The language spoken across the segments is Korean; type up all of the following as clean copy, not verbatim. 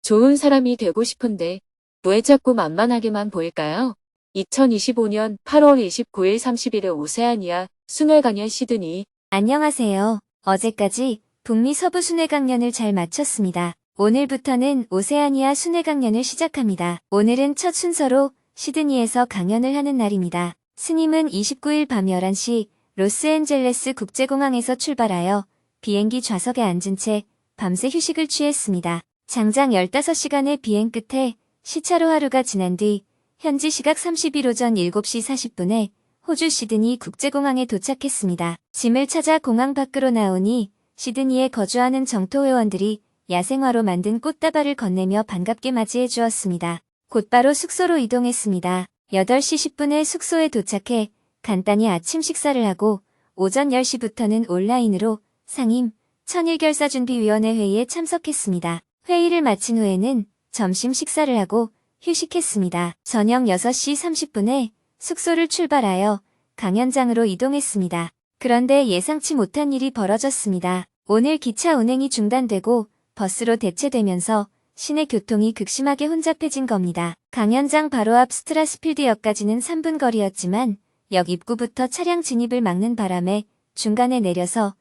좋은 사람이 되고 싶은데 왜 자꾸 만만하게만 보일까요? 2025년 8월 29일 30일에 오세아니아 순회강연 시드니. 안녕하세요. 어제까지 북미 서부 순회강연을 잘 마쳤습니다. 오늘부터는 오세아니아 순회강연을 시작합니다. 오늘은 첫 순서로 시드니에서 강연을 하는 날입니다. 스님은 29일 밤 11시 로스앤젤레스 국제공항에서 출발하여 비행기 좌석에 앉은 채 밤새 휴식을 취했습니다. 장장 15시간의 비행 끝에 시차로 하루가 지난 뒤 현지 시각 30일 오전 7시 40분에 호주 시드니 국제공항에 도착했습니다. 짐을 찾아 공항 밖으로 나오니 시드니에 거주하는 정토 회원들이 야생화로 만든 꽃다발을 건네며 반갑게 맞이해 주었습니다. 곧바로 숙소로 이동했습니다. 8시 10분에 숙소에 도착해 간단히 아침 식사를 하고 오전 10시부터는 온라인으로 상임 천일결사준비위원회 회의에 참석했습니다. 회의를 마친 후에는 점심 식사를 하고 휴식했습니다. 저녁 6시 30분에 숙소를 출발하여 강연장으로 이동했습니다. 그런데 예상치 못한 일이 벌어졌습니다. 오늘 기차 운행이 중단되고 버스로 대체되면서 시내 교통이 극심하게 혼잡해진 겁니다. 강연장 바로 앞 스트라스필드역까지는 3분 거리였지만 역 입구부터 차량 진입을 막는 바람에 중간에 내려서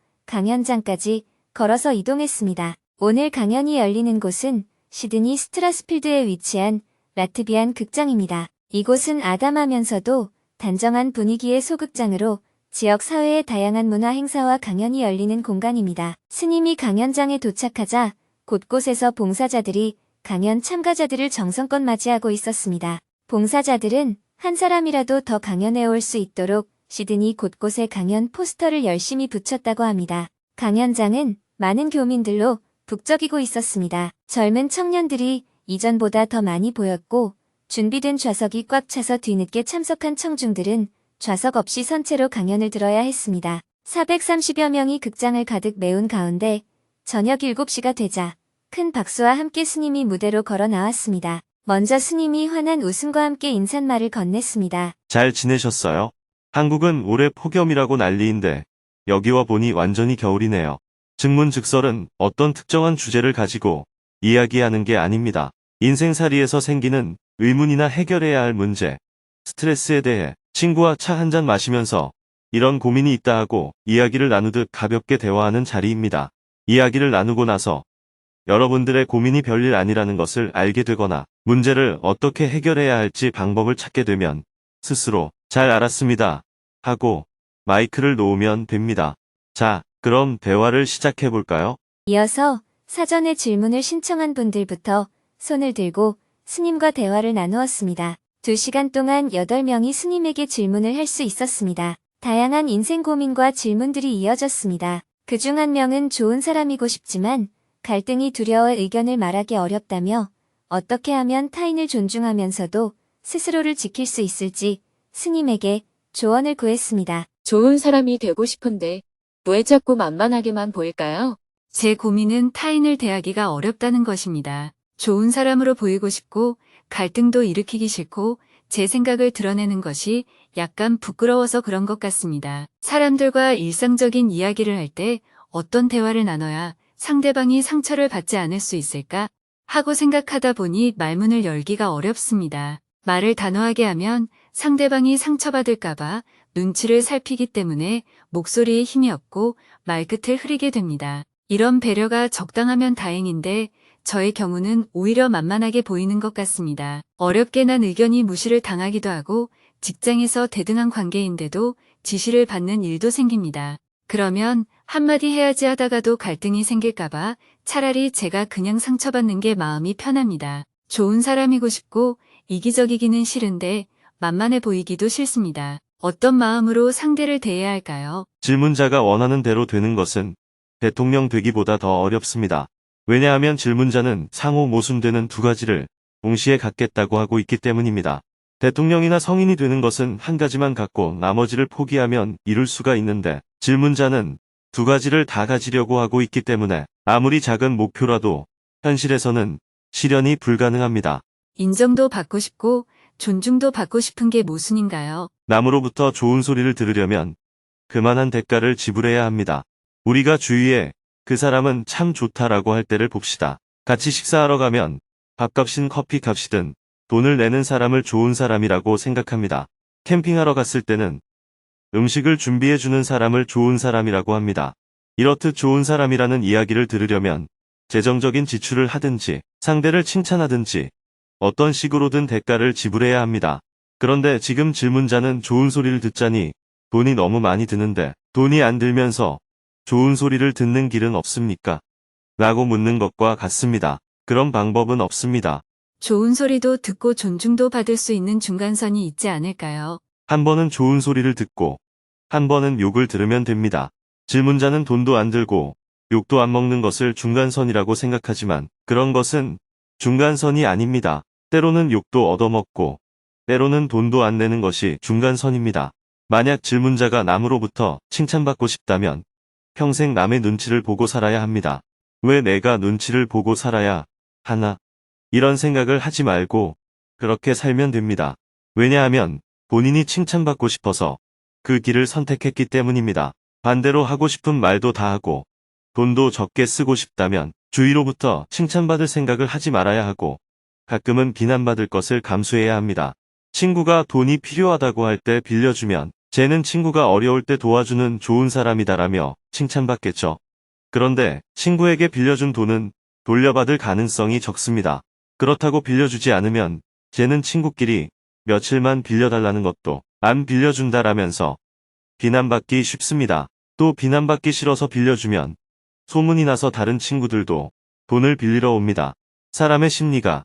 강연장까지 걸어서 이동했습니다. 오늘 강연이 열리는 곳은 시드니 스트라스필드에 위치한 라트비안 극장입니다. 이곳은 아담하면서도 단정한 분위기의 소극장으로 지역 사회의 다양한 문화 행사와 강연이 열리는 공간입니다. 스님이 강연장에 도착하자 곳곳에서 봉사자들이 강연 참가자들을 정성껏 맞이하고 있었습니다. 봉사자들은 한 사람이라도 더 강연해 올 수 있도록 시드니 곳곳에 강연 포스터를 열심히 붙였다고 합니다. 강연장은 많은 교민들로 북적이고 있었습니다. 젊은 청년들이 이전보다 더 많이 보였고 준비된 좌석이 꽉 차서 뒤늦게 참석한 청중들은 좌석 없이 선체로 강연을 들어야 했습니다. 430여 명이 극장을 가득 메운 가운데 저녁 7시가 되자 큰 박수와 함께 스님이 무대로 걸어 나왔습니다. 먼저 스님이 환한 웃음과 함께 인사말을 건넸습니다. 잘 지내셨어요? 한국은 올해 폭염이라고 난리인데 여기 와 보니 완전히 겨울이네요. 증문즉설은 어떤 특정한 주제를 가지고 이야기하는 게 아닙니다. 인생살이에서 생기는 의문이나 해결해야 할 문제, 스트레스에 대해 친구와 차 한잔 마시면서 이런 고민이 있다 하고 이야기를 나누듯 가볍게 대화하는 자리입니다. 이야기를 나누고 나서 여러분들의 고민이 별일 아니라는 것을 알게 되거나 문제를 어떻게 해결해야 할지 방법을 찾게 되면 스스로 잘 알았습니다 하고 마이크를 놓으면 됩니다. 자, 그럼 대화를 시작해 볼까요? 이어서 사전에 질문을 신청한 분들부터 손을 들고 스님과 대화를 나누었습니다. 2시간 동안 8명이 스님에게 질문을 할 수 있었습니다. 다양한 인생 고민과 질문들이 이어졌습니다. 그중 한 명은 좋은 사람이고 싶지만 갈등이 두려워 의견을 말하기 어렵다며 어떻게 하면 타인을 존중하면서도 스스로를 지킬 수 있을지 스님에게 조언을 구했습니다. 좋은 사람이 되고 싶은데 왜 자꾸 만만하게만 보일까요? 제 고민은 타인을 대하기가 어렵다는 것입니다. 좋은 사람으로 보이고 싶고 갈등도 일으키기 싫고 제 생각을 드러내는 것이 약간 부끄러워서 그런 것 같습니다. 사람들과 일상적인 이야기를 할 때 어떤 대화를 나눠야 상대방이 상처를 받지 않을 수 있을까 하고 생각하다 보니 말문을 열기가 어렵습니다. 말을 단호하게 하면 상대방이 상처받을까봐 눈치를 살피기 때문에 목소리에 힘이 없고 말끝을 흐리게 됩니다. 이런 배려가 적당하면 다행인데 저의 경우는 오히려 만만하게 보이는 것 같습니다. 어렵게 난 의견이 무시를 당하기도 하고 직장에서 대등한 관계인데도 지시를 받는 일도 생깁니다. 그러면 한마디 해야지 하다가도 갈등이 생길까봐 차라리 제가 그냥 상처받는 게 마음이 편합니다. 좋은 사람이고 싶고 이기적이기는 싫은데 만만해 보이기도 싫습니다. 어떤 마음으로 상대를 대해야 할까요? 질문자가 원하는 대로 되는 것은 대통령 되기보다 더 어렵습니다. 왜냐하면 질문자는 상호 모순되는 두 가지를 동시에 갖겠다고 하고 있기 때문입니다. 대통령이나 성인이 되는 것은 한 가지만 갖고 나머지를 포기하면 이룰 수가 있는데 질문자는 두 가지를 다 가지려고 하고 있기 때문에 아무리 작은 목표라도 현실에서는 실현이 불가능합니다. 인정도 받고 싶고 존중도 받고 싶은 게 모순인가요? 남으로부터 좋은 소리를 들으려면 그만한 대가를 지불해야 합니다. 우리가 주위에 그 사람은 참 좋다라고 할 때를 봅시다. 같이 식사하러 가면 밥값이든 커피값이든 돈을 내는 사람을 좋은 사람이라고 생각합니다. 캠핑하러 갔을 때는 음식을 준비해주는 사람을 좋은 사람이라고 합니다. 이렇듯 좋은 사람이라는 이야기를 들으려면 재정적인 지출을 하든지 상대를 칭찬하든지 어떤 식으로든 대가를 지불해야 합니다. 그런데 지금 질문자는 좋은 소리를 듣자니 돈이 너무 많이 드는데 돈이 안 들면서 좋은 소리를 듣는 길은 없습니까? 라고 묻는 것과 같습니다. 그런 방법은 없습니다. 좋은 소리도 듣고 존중도 받을 수 있는 중간선이 있지 않을까요? 한 번은 좋은 소리를 듣고 한 번은 욕을 들으면 됩니다. 질문자는 돈도 안 들고 욕도 안 먹는 것을 중간선이라고 생각하지만 그런 것은 중간선이 아닙니다. 때로는 욕도 얻어먹고 때로는 돈도 안 내는 것이 중간선입니다. 만약 질문자가 남으로부터 칭찬받고 싶다면 평생 남의 눈치를 보고 살아야 합니다. 왜 내가 눈치를 보고 살아야 하나? 이런 생각을 하지 말고 그렇게 살면 됩니다. 왜냐하면 본인이 칭찬받고 싶어서 그 길을 선택했기 때문입니다. 반대로 하고 싶은 말도 다 하고 돈도 적게 쓰고 싶다면 주위로부터 칭찬받을 생각을 하지 말아야 하고 가끔은 비난받을 것을 감수해야 합니다. 친구가 돈이 필요하다고 할 때 빌려주면 쟤는 친구가 어려울 때 도와주는 좋은 사람이다라며 칭찬받겠죠. 그런데 친구에게 빌려준 돈은 돌려받을 가능성이 적습니다. 그렇다고 빌려주지 않으면 쟤는 친구끼리 며칠만 빌려달라는 것도 안 빌려준다라면서 비난받기 쉽습니다. 또 비난받기 싫어서 빌려주면 소문이 나서 다른 친구들도 돈을 빌리러 옵니다. 사람의 심리가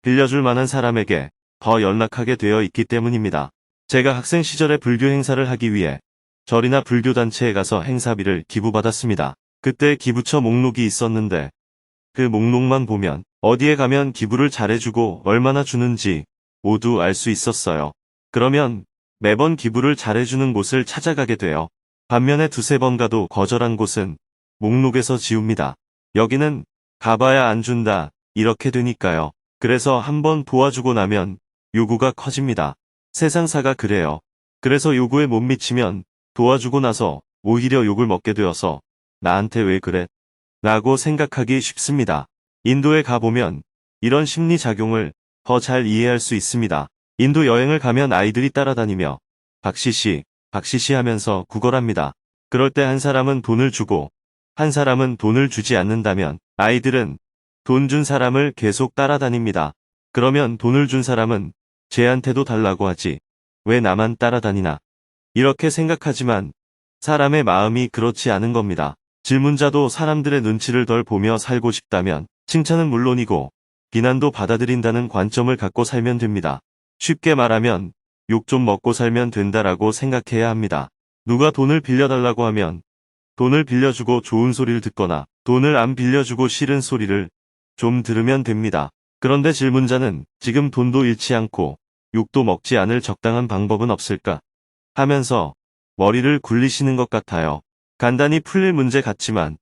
빌려줄 만한 사람에게 더 연락하게 되어 있기 때문입니다. 제가 학생 시절에 불교 행사를 하기 위해 절이나 불교단체에 가서 행사비를 기부받았습니다. 그때 기부처 목록이 있었는데 그 목록만 보면 어디에 가면 기부를 잘해주고 얼마나 주는지 모두 알 수 있었어요. 그러면 매번 기부를 잘해주는 곳을 찾아가게 돼요. 반면에 두세 번 가도 거절한 곳은 목록에서 지웁니다. 여기는 가봐야 안 준다 이렇게 되니까요. 그래서 한번 도와주고 나면 요구가 커집니다. 세상사가 그래요. 그래서 요구에 못 미치면 도와주고 나서 오히려 욕을 먹게 되어서 나한테 왜 그래? 라고 생각하기 쉽습니다. 인도에 가보면 이런 심리작용을 더 잘 이해할 수 있습니다. 인도 여행을 가면 아이들이 따라다니며 박시시, 박시시 하면서 구걸합니다. 그럴 때 한 사람은 돈을 주고 한 사람은 돈을 주지 않는다면 아이들은 돈 준 사람을 계속 따라다닙니다. 그러면 돈을 준 사람은 쟤한테도 달라고 하지. 왜 나만 따라다니나? 이렇게 생각하지만 사람의 마음이 그렇지 않은 겁니다. 질문자도 사람들의 눈치를 덜 보며 살고 싶다면 칭찬은 물론이고 비난도 받아들인다는 관점을 갖고 살면 됩니다. 쉽게 말하면 욕 좀 먹고 살면 된다라고 생각해야 합니다. 누가 돈을 빌려달라고 하면 돈을 빌려주고 좋은 소리를 듣거나 돈을 안 빌려주고 싫은 소리를 좀 들으면 됩니다. 그런데 질문자는 지금 돈도 잃지 않고 욕도 먹지 않을 적당한 방법은 없을까 하면서 머리를 굴리시는 것 같아요. 간단히 풀릴 문제 같지만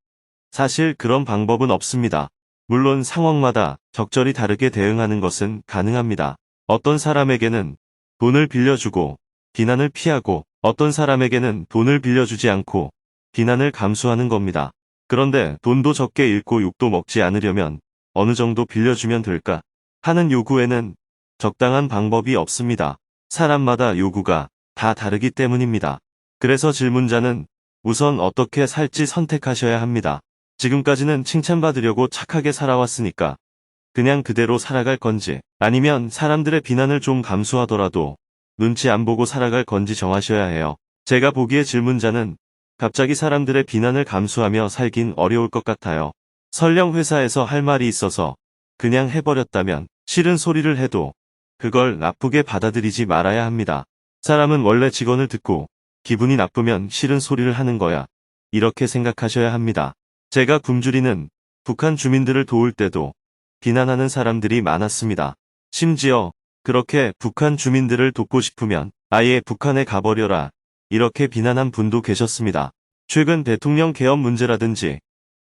사실 그런 방법은 없습니다. 물론 상황마다 적절히 다르게 대응하는 것은 가능합니다. 어떤 사람에게는 돈을 빌려주고 비난을 피하고 어떤 사람에게는 돈을 빌려주지 않고 비난을 감수하는 겁니다. 그런데 돈도 적게 잃고 욕도 먹지 않으려면 어느 정도 빌려주면 될까 하는 요구에는 적당한 방법이 없습니다. 사람마다 요구가 다 다르기 때문입니다. 그래서 질문자는 우선 어떻게 살지 선택하셔야 합니다. 지금까지는 칭찬받으려고 착하게 살아왔으니까 그냥 그대로 살아갈 건지 아니면 사람들의 비난을 좀 감수하더라도 눈치 안 보고 살아갈 건지 정하셔야 해요. 제가 보기에 질문자는 갑자기 사람들의 비난을 감수하며 살긴 어려울 것 같아요. 설령 회사에서 할 말이 있어서 그냥 해버렸다면 싫은 소리를 해도 그걸 나쁘게 받아들이지 말아야 합니다. 사람은 원래 직원을 듣고 기분이 나쁘면 싫은 소리를 하는 거야. 이렇게 생각하셔야 합니다. 제가 굶주리는 북한 주민들을 도울 때도 비난하는 사람들이 많았습니다. 심지어 그렇게 북한 주민들을 돕고 싶으면 아예 북한에 가버려라. 이렇게 비난한 분도 계셨습니다. 최근 대통령 개헌 문제라든지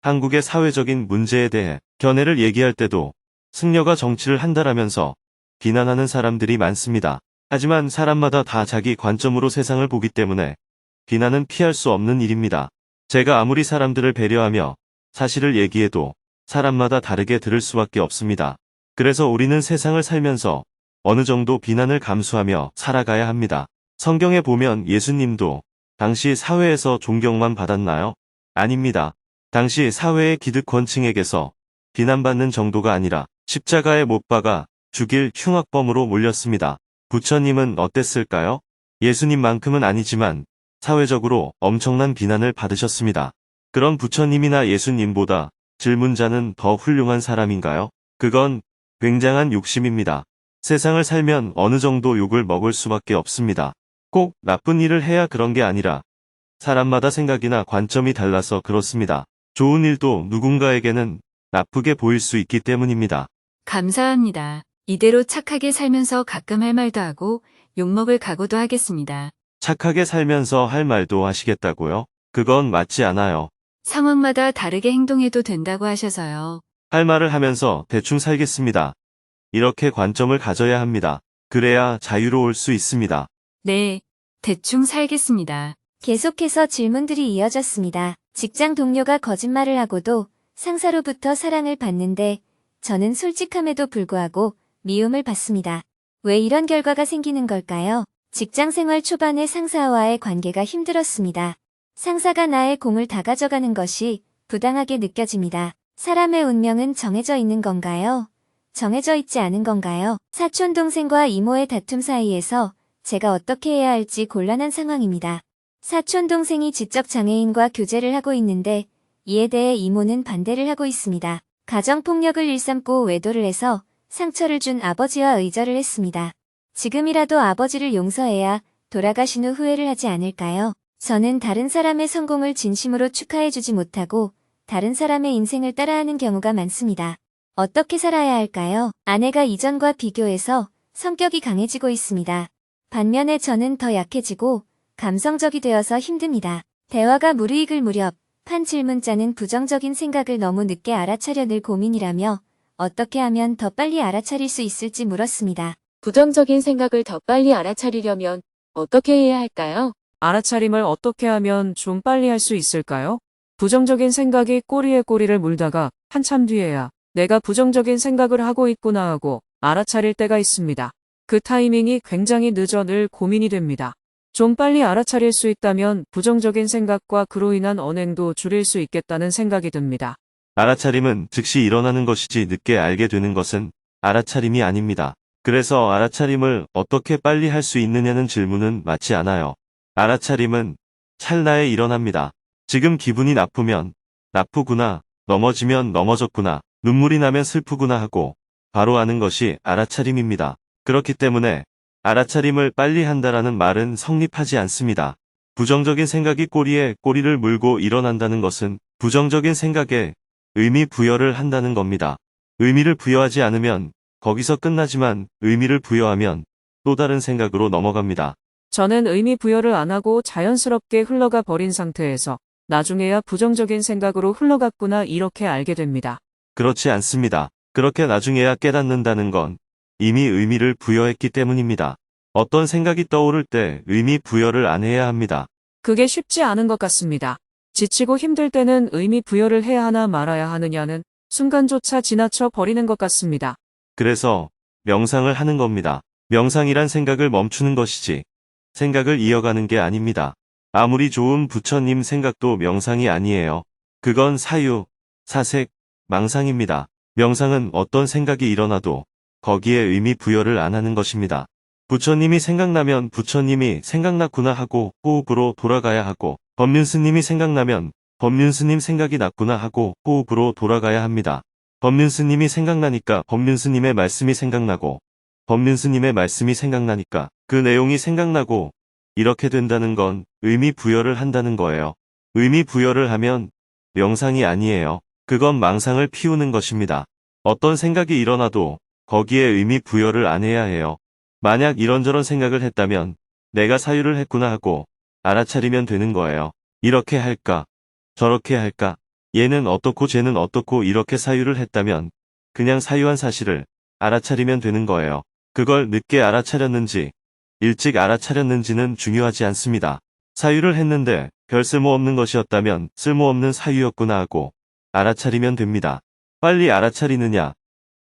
한국의 사회적인 문제에 대해 견해를 얘기할 때도 승려가 정치를 한다라면서 비난하는 사람들이 많습니다. 하지만 사람마다 다 자기 관점으로 세상을 보기 때문에 비난은 피할 수 없는 일입니다. 제가 아무리 사람들을 배려하며 사실을 얘기해도 사람마다 다르게 들을 수밖에 없습니다. 그래서 우리는 세상을 살면서 어느 정도 비난을 감수하며 살아가야 합니다. 성경에 보면 예수님도 당시 사회에서 존경만 받았나요? 아닙니다. 당시 사회의 기득권층에게서 비난받는 정도가 아니라 십자가에 못 박아 죽일 흉악범으로 몰렸습니다. 부처님은 어땠을까요? 예수님만큼은 아니지만 사회적으로 엄청난 비난을 받으셨습니다. 그런 부처님이나 예수님보다 질문자는 더 훌륭한 사람인가요? 그건 굉장한 욕심입니다. 세상을 살면 어느 정도 욕을 먹을 수밖에 없습니다. 꼭 나쁜 일을 해야 그런 게 아니라 사람마다 생각이나 관점이 달라서 그렇습니다. 좋은 일도 누군가에게는 나쁘게 보일 수 있기 때문입니다. 감사합니다. 이대로 착하게 살면서 가끔 할 말도 하고 욕먹을 각오도 하겠습니다. 착하게 살면서 할 말도 하시겠다고요? 그건 맞지 않아요. 상황마다 다르게 행동해도 된다고 하셔서요. 할 말을 하면서 대충 살겠습니다. 이렇게 관점을 가져야 합니다. 그래야 자유로울 수 있습니다. 네, 대충 살겠습니다. 계속해서 질문들이 이어졌습니다. 직장 동료가 거짓말을 하고도 상사로부터 사랑을 받는데 저는 솔직함에도 불구하고 미움을 받습니다. 왜 이런 결과가 생기는 걸까요? 직장 생활 초반에 상사와의 관계가 힘들었습니다. 상사가 나의 공을 다 가져가는 것이 부당하게 느껴집니다. 사람의 운명은 정해져 있는 건가요? 정해져 있지 않은 건가요? 사촌 동생과 이모의 다툼 사이에서 제가 어떻게 해야 할지 곤란한 상황입니다. 사촌 동생이 지적 장애인과 교제를 하고 있는데 이에 대해 이모는 반대를 하고 있습니다. 가정폭력을 일삼고 외도를 해서 상처를 준 아버지와 의절을 했습니다. 지금이라도 아버지를 용서해야 돌아가신 후 후회를 하지 않을까요? 저는 다른 사람의 성공을 진심으로 축하해주지 못하고 다른 사람의 인생을 따라하는 경우가 많습니다. 어떻게 살아야 할까요? 아내가 이전과 비교해서 성격이 강해지고 있습니다. 반면에 저는 더 약해지고 감성적이 되어서 힘듭니다. 대화가 무르익을 무렵 한 질문자는 부정적인 생각을 너무 늦게 알아차려 늘 고민이라며 어떻게 하면 더 빨리 알아차릴 수 있을지 물었습니다. 부정적인 생각을 더 빨리 알아차리려면 어떻게 해야 할까요? 알아차림을 어떻게 하면 좀 빨리 할 수 있을까요? 부정적인 생각이 꼬리에 꼬리를 물다가 한참 뒤에야 내가 부정적인 생각을 하고 있구나 하고 알아차릴 때가 있습니다. 그 타이밍이 굉장히 늦어 늘 고민이 됩니다. 좀 빨리 알아차릴 수 있다면 부정적인 생각과 그로 인한 언행도 줄일 수 있겠다는 생각이 듭니다. 알아차림은 즉시 일어나는 것이지 늦게 알게 되는 것은 알아차림이 아닙니다. 그래서 알아차림을 어떻게 빨리 할 수 있느냐는 질문은 맞지 않아요. 알아차림은 찰나에 일어납니다. 지금 기분이 나쁘면 나쁘구나, 넘어지면 넘어졌구나, 눈물이 나면 슬프구나 하고 바로 아는 것이 알아차림입니다. 그렇기 때문에 알아차림을 빨리 한다라는 말은 성립하지 않습니다. 부정적인 생각이 꼬리에 꼬리를 물고 일어난다는 것은 부정적인 생각에 의미 부여를 한다는 겁니다. 의미를 부여하지 않으면 거기서 끝나지만 의미를 부여하면 또 다른 생각으로 넘어갑니다. 저는 의미 부여를 안 하고 자연스럽게 흘러가 버린 상태에서 나중에야 부정적인 생각으로 흘러갔구나 이렇게 알게 됩니다. 그렇지 않습니다. 그렇게 나중에야 깨닫는다는 건 이미 의미를 부여했기 때문입니다. 어떤 생각이 떠오를 때 의미 부여를 안 해야 합니다. 그게 쉽지 않은 것 같습니다. 지치고 힘들 때는 의미 부여를 해야 하나 말아야 하느냐는 순간조차 지나쳐 버리는 것 같습니다. 그래서 명상을 하는 겁니다. 명상이란 생각을 멈추는 것이지 생각을 이어가는 게 아닙니다. 아무리 좋은 부처님 생각도 명상이 아니에요. 그건 사유, 사색, 망상입니다. 명상은 어떤 생각이 일어나도 거기에 의미 부여를 안 하는 것입니다. 부처님이 생각나면 부처님이 생각났구나 하고 호흡으로 돌아가야 하고 법륜스님이 생각나면 법륜스님 생각이 났구나 하고 호흡으로 돌아가야 합니다. 법륜스님이 생각나니까 법륜스님의 말씀이 생각나고 법륜스님의 말씀이 생각나니까 그 내용이 생각나고 이렇게 된다는 건 의미 부여를 한다는 거예요. 의미 부여를 하면 명상이 아니에요. 그건 망상을 피우는 것입니다. 어떤 생각이 일어나도 거기에 의미 부여를 안 해야 해요. 만약 이런저런 생각을 했다면 내가 사유를 했구나 하고 알아차리면 되는 거예요. 이렇게 할까? 저렇게 할까? 얘는 어떻고 쟤는 어떻고 이렇게 사유를 했다면 그냥 사유한 사실을 알아차리면 되는 거예요. 그걸 늦게 알아차렸는지, 일찍 알아차렸는지는 중요하지 않습니다. 사유를 했는데 별 쓸모없는 것이었다면 쓸모없는 사유였구나 하고 알아차리면 됩니다. 빨리 알아차리느냐,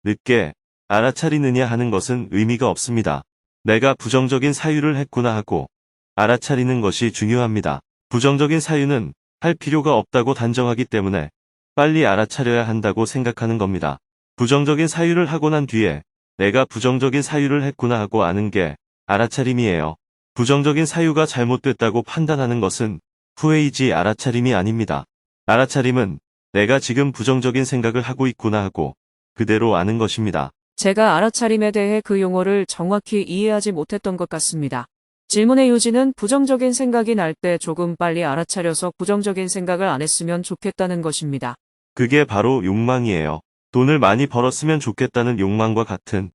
늦게 알아차리느냐 하는 것은 의미가 없습니다. 내가 부정적인 사유를 했구나 하고 알아차리는 것이 중요합니다. 부정적인 사유는 할 필요가 없다고 단정하기 때문에 빨리 알아차려야 한다고 생각하는 겁니다. 부정적인 사유를 하고 난 뒤에 내가 부정적인 사유를 했구나 하고 아는 게 알아차림이에요. 부정적인 사유가 잘못됐다고 판단하는 것은 후회이지 알아차림이 아닙니다. 알아차림은 내가 지금 부정적인 생각을 하고 있구나 하고 그대로 아는 것입니다. 제가 알아차림에 대해 그 용어를 정확히 이해하지 못했던 것 같습니다. 질문의 요지는 부정적인 생각이 날 때 조금 빨리 알아차려서 부정적인 생각을 안 했으면 좋겠다는 것입니다. 그게 바로 욕망이에요. 돈을 많이 벌었으면 좋겠다는 욕망과 같은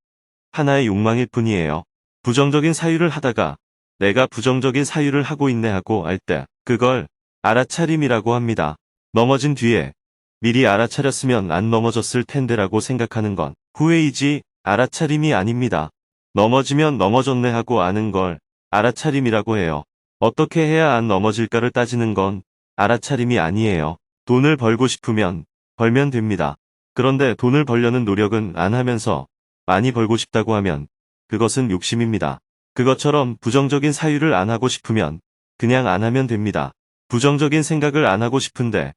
하나의 욕망일 뿐이에요. 부정적인 사유를 하다가 내가 부정적인 사유를 하고 있네 하고 알 때 그걸 알아차림이라고 합니다. 넘어진 뒤에 미리 알아차렸으면 안 넘어졌을 텐데라고 생각하는 건 후회이지 알아차림이 아닙니다. 넘어지면 넘어졌네 하고 아는 걸 알아차림이라고 해요. 어떻게 해야 안 넘어질까를 따지는 건 알아차림이 아니에요. 돈을 벌고 싶으면 벌면 됩니다. 그런데 돈을 벌려는 노력은 안 하면서 많이 벌고 싶다고 하면 그것은 욕심입니다. 그것처럼 부정적인 사유를 안 하고 싶으면 그냥 안 하면 됩니다. 부정적인 생각을 안 하고 싶은데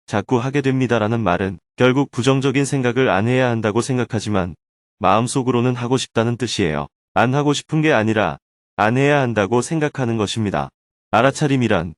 자꾸 하게 됩니다라는 말은 결국 부정적인 생각을 안 해야 한다고 생각하지만 마음속으로는 하고 싶다는 뜻이에요. 안 하고 싶은 게 아니라 안 해야 한다고 생각하는 것입니다. 알아차림이란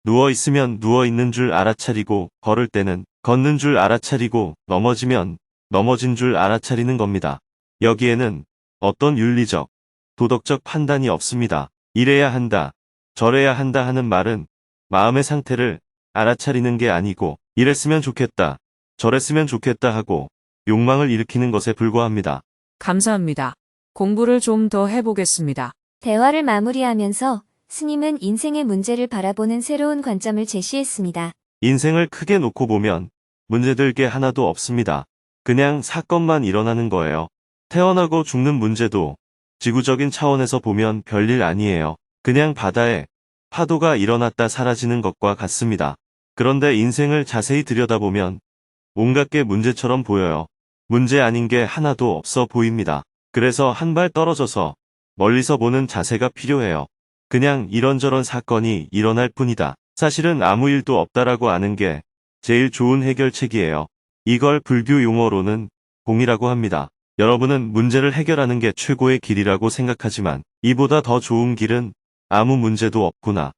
누워있으면 누워있는 줄 알아차리고 걸을 때는 걷는 줄 알아차리고 넘어지면 넘어진 줄 알아차리는 겁니다. 여기에는 어떤 윤리적, 도덕적 판단이 없습니다. 이래야 한다, 저래야 한다 하는 말은 마음의 상태를 알아차리는 게 아니고 이랬으면 좋겠다, 저랬으면 좋겠다 하고 욕망을 일으키는 것에 불과합니다. 감사합니다. 공부를 좀 더 해보겠습니다. 대화를 마무리하면서 스님은 인생의 문제를 바라보는 새로운 관점을 제시했습니다. 인생을 크게 놓고 보면 문제될 게 하나도 없습니다. 그냥 사건만 일어나는 거예요. 태어나고 죽는 문제도 지구적인 차원에서 보면 별일 아니에요. 그냥 바다에 파도가 일어났다 사라지는 것과 같습니다. 그런데 인생을 자세히 들여다보면 온갖 게 문제처럼 보여요. 문제 아닌 게 하나도 없어 보입니다. 그래서 한 발 떨어져서 멀리서 보는 자세가 필요해요. 그냥 이런저런 사건이 일어날 뿐이다. 사실은 아무 일도 없다라고 아는 게 제일 좋은 해결책이에요. 이걸 불교 용어로는 공이라고 합니다. 여러분은 문제를 해결하는 게 최고의 길이라고 생각하지만 이보다 더 좋은 길은 아무 문제도 없구나,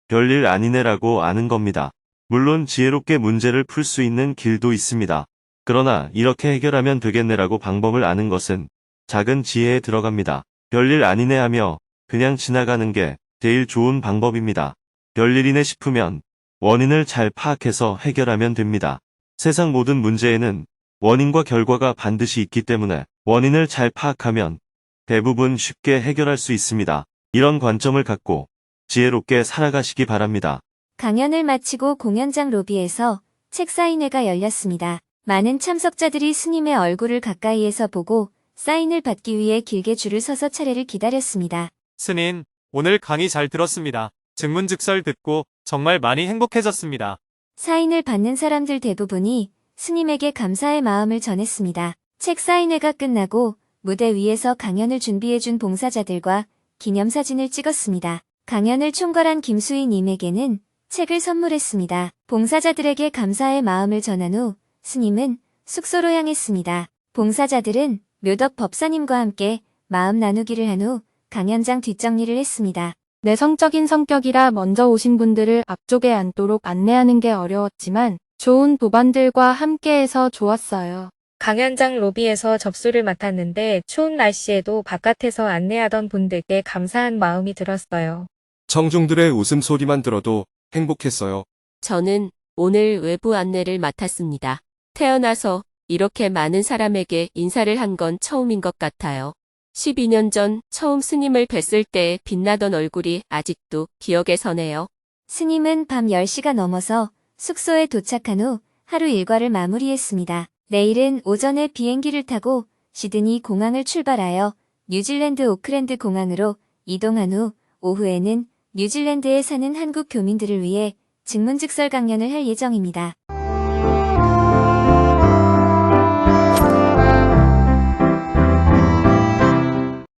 별일 아니네라고 아는 겁니다. 물론 지혜롭게 문제를 풀 수 있는 길도 있습니다. 그러나 이렇게 해결하면 되겠네라고 방법을 아는 것은 작은 지혜에 들어갑니다. 별일 아니네 하며 그냥 지나가는 게 제일 좋은 방법입니다. 별일이네 싶으면 원인을 잘 파악해서 해결하면 됩니다. 세상 모든 문제에는 원인과 결과가 반드시 있기 때문에 원인을 잘 파악하면 대부분 쉽게 해결할 수 있습니다. 이런 관점을 갖고 지혜롭게 살아가시기 바랍니다. 강연을 마치고 공연장 로비에서 책 사인회가 열렸습니다. 많은 참석자들이 스님의 얼굴을 가까이에서 보고 사인을 받기 위해 길게 줄을 서서 차례를 기다렸습니다. 스님, 오늘 강의 잘 들었습니다. 증문즉설 듣고 정말 많이 행복해졌습니다. 사인을 받는 사람들 대부분이 스님에게 감사의 마음을 전했습니다. 책 사인회가 끝나고 무대 위에서 강연을 준비해준 봉사자들과 기념사진을 찍었습니다. 강연을 총괄한 김수희님에게는 책을 선물했습니다. 봉사자들에게 감사의 마음을 전한 후 스님은 숙소로 향했습니다. 봉사자들은 묘덕 법사님과 함께 마음 나누기를 한 후 강연장 뒷정리를 했습니다. 내성적인 성격이라 먼저 오신 분들을 앞쪽에 앉도록 안내하는 게 어려웠지만 좋은 도반들과 함께해서 좋았어요. 강연장 로비에서 접수를 맡았는데 추운 날씨에도 바깥에서 안내하던 분들께 감사한 마음이 들었어요. 청중들의 웃음소리만 들어도 행복했어요. 저는 오늘 외부 안내를 맡았습니다. 태어나서 이렇게 많은 사람에게 인사를 한 건 처음인 것 같아요. 12년 전 처음 스님을 뵀을 때의 빛나던 얼굴이 아직도 기억에 서네요. 스님은 밤 10시가 넘어서 숙소에 도착한 후 하루 일과를 마무리했습니다. 내일은 오전에 비행기를 타고 시드니 공항을 출발하여 뉴질랜드 오클랜드 공항으로 이동한 후 오후에는 뉴질랜드에 사는 한국 교민들을 위해 증문즉설 강연을 할 예정입니다.